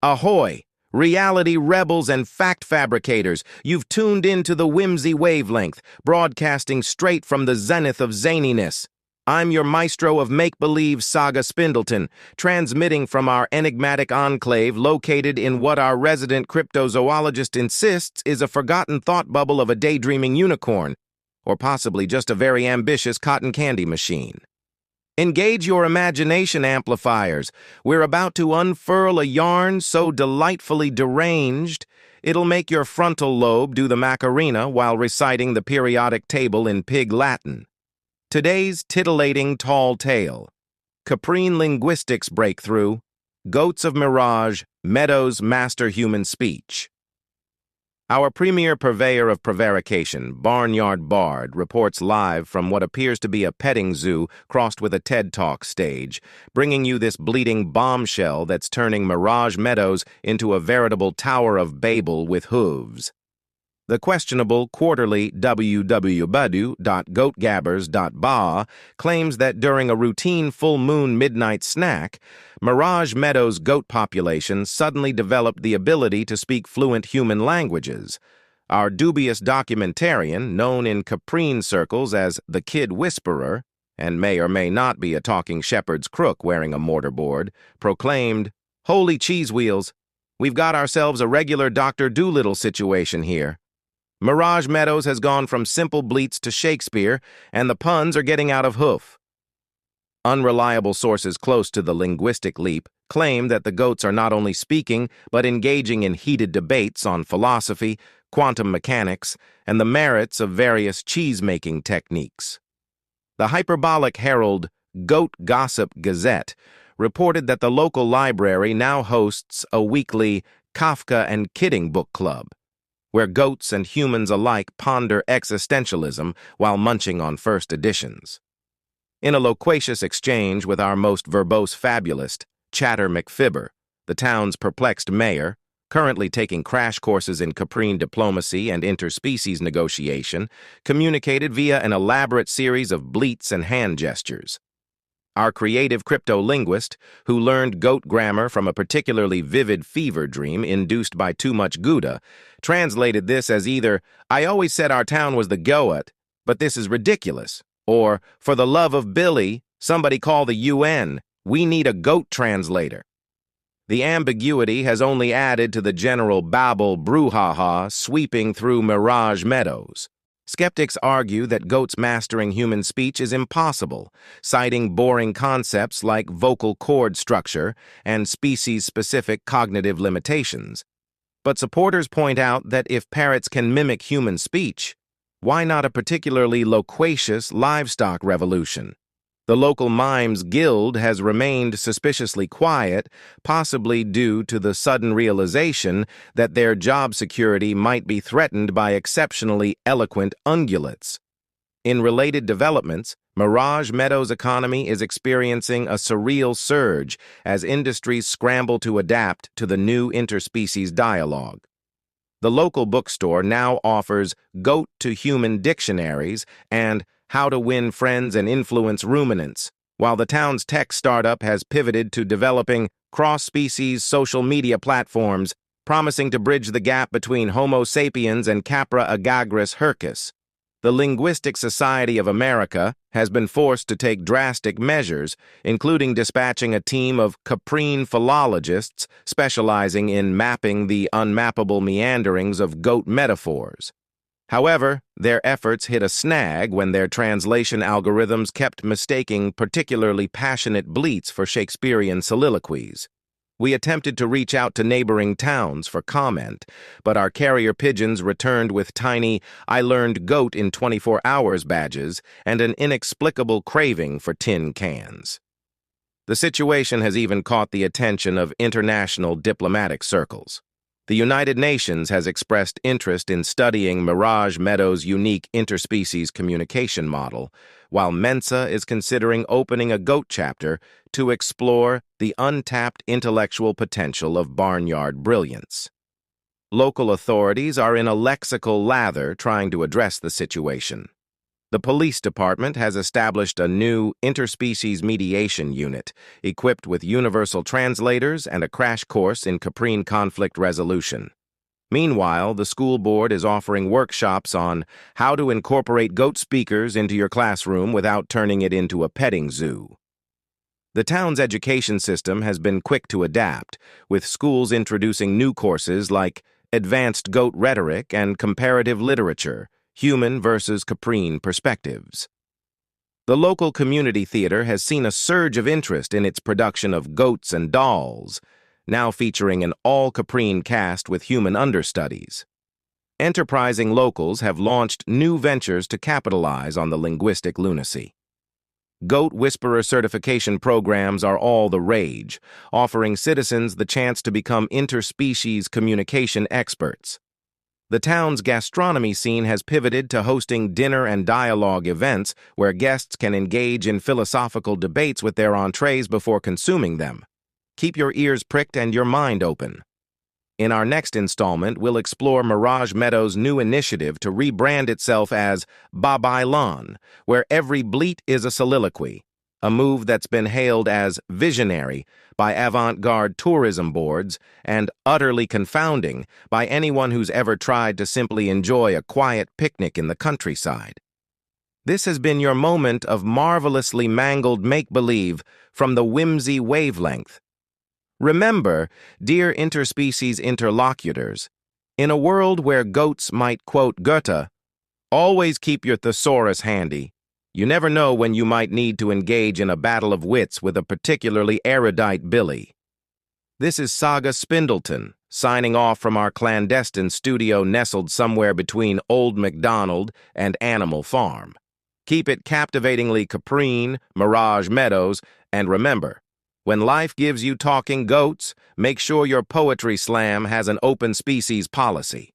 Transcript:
Ahoy! Reality rebels and fact fabricators, you've tuned into the whimsy wavelength, broadcasting straight from the zenith of zaniness. I'm your maestro of make-believe, Saga Spindleton, transmitting from our enigmatic enclave located in what our resident cryptozoologist insists is a forgotten thought bubble of a daydreaming unicorn, or possibly just a very ambitious cotton candy machine. Engage your imagination amplifiers. We're about to unfurl a yarn so delightfully deranged, it'll make your frontal lobe do the Macarena while reciting the periodic table in Pig Latin. Today's titillating tall tale. Caprine linguistics breakthrough. Goats of Mirage, Meadows master human speech. Our premier purveyor of prevarication, Barnyard Bard, reports live from what appears to be a petting zoo crossed with a TED Talk stage, bringing you this bleeding bombshell that's turning Mirage Meadows into a veritable Tower of Babel with hooves. The questionable quarterly www.goatgabbers.ba claims that during a routine full moon midnight snack, Mirage Meadows' goat population suddenly developed the ability to speak fluent human languages. Our dubious documentarian, known in Caprine circles as the Kid Whisperer, and may or may not be a talking shepherd's crook wearing a mortarboard, proclaimed, "Holy cheese wheels, we've got ourselves a regular Dr. Dolittle situation here. Mirage Meadows has gone from simple bleats to Shakespeare, and the puns are getting out of hoof." Unreliable sources close to the linguistic leap claim that the goats are not only speaking, but engaging in heated debates on philosophy, quantum mechanics, and the merits of various cheese-making techniques. The hyperbolic herald Goat Gossip Gazette reported that the local library now hosts a weekly Kafka and Kidding book club, where goats and humans alike ponder existentialism while munching on first editions. In a loquacious exchange with our most verbose fabulist, Chatter McFibber, the town's perplexed mayor, currently taking crash courses in Caprine diplomacy and interspecies negotiation, communicated via an elaborate series of bleats and hand gestures. Our creative crypto-linguist, who learned goat grammar from a particularly vivid fever dream induced by too much Gouda, translated this as either, "I always said our town was the Goat, but this is ridiculous," or, "For the love of Billy, somebody call the UN, we need a goat translator." The ambiguity has only added to the general babble brouhaha sweeping through Mirage Meadows. Skeptics argue that goats mastering human speech is impossible, citing boring concepts like vocal cord structure and species-specific cognitive limitations. But supporters point out that if parrots can mimic human speech, why not a particularly loquacious livestock revolution? The local mimes guild has remained suspiciously quiet, possibly due to the sudden realization that their job security might be threatened by exceptionally eloquent ungulates. In related developments, Mirage Meadows' economy is experiencing a surreal surge as industries scramble to adapt to the new interspecies dialogue. The local bookstore now offers goat-to-human dictionaries and How to Win Friends and Influence Ruminants, while the town's tech startup has pivoted to developing cross-species social media platforms, promising to bridge the gap between Homo sapiens and Capra agagris hircus. The Linguistic Society of America has been forced to take drastic measures, including dispatching a team of Caprine philologists specializing in mapping the unmappable meanderings of goat metaphors. However, their efforts hit a snag when their translation algorithms kept mistaking particularly passionate bleats for Shakespearean soliloquies. We attempted to reach out to neighboring towns for comment, but our carrier pigeons returned with tiny "I learned goat in 24 hours" badges and an inexplicable craving for tin cans. The situation has even caught the attention of international diplomatic circles. The United Nations has expressed interest in studying Mirage Meadows' unique interspecies communication model, while Mensa is considering opening a goat chapter to explore the untapped intellectual potential of barnyard brilliance. Local authorities are in a lexical lather trying to address the situation. The police department has established a new interspecies mediation unit, equipped with universal translators and a crash course in caprine conflict resolution. Meanwhile, the school board is offering workshops on how to incorporate goat speakers into your classroom without turning it into a petting zoo. The town's education system has been quick to adapt, with schools introducing new courses like advanced goat rhetoric and comparative literature, human versus caprine perspectives. The local community theater has seen a surge of interest in its production of Goats and Dolls, now featuring an all-caprine cast with human understudies. Enterprising locals have launched new ventures to capitalize on the linguistic lunacy. Goat Whisperer certification programs are all the rage, offering citizens the chance to become interspecies communication experts. The town's gastronomy scene has pivoted to hosting dinner and dialogue events where guests can engage in philosophical debates with their entrees before consuming them. Keep your ears pricked and your mind open. In our next installment, we'll explore Mirage Meadows' new initiative to rebrand itself as Bye-Bye Lawn, where every bleat is a soliloquy, a move that's been hailed as visionary by avant-garde tourism boards and utterly confounding by anyone who's ever tried to simply enjoy a quiet picnic in the countryside. This has been your moment of marvelously mangled make-believe from the whimsy wavelength. Remember, dear interspecies interlocutors, in a world where goats might quote Goethe, always keep your thesaurus handy. You never know when you might need to engage in a battle of wits with a particularly erudite Billy. This is Saga Spindleton, signing off from our clandestine studio nestled somewhere between Old MacDonald and Animal Farm. Keep it captivatingly caprine, Mirage Meadows, and remember, when life gives you talking goats, make sure your poetry slam has an open species policy.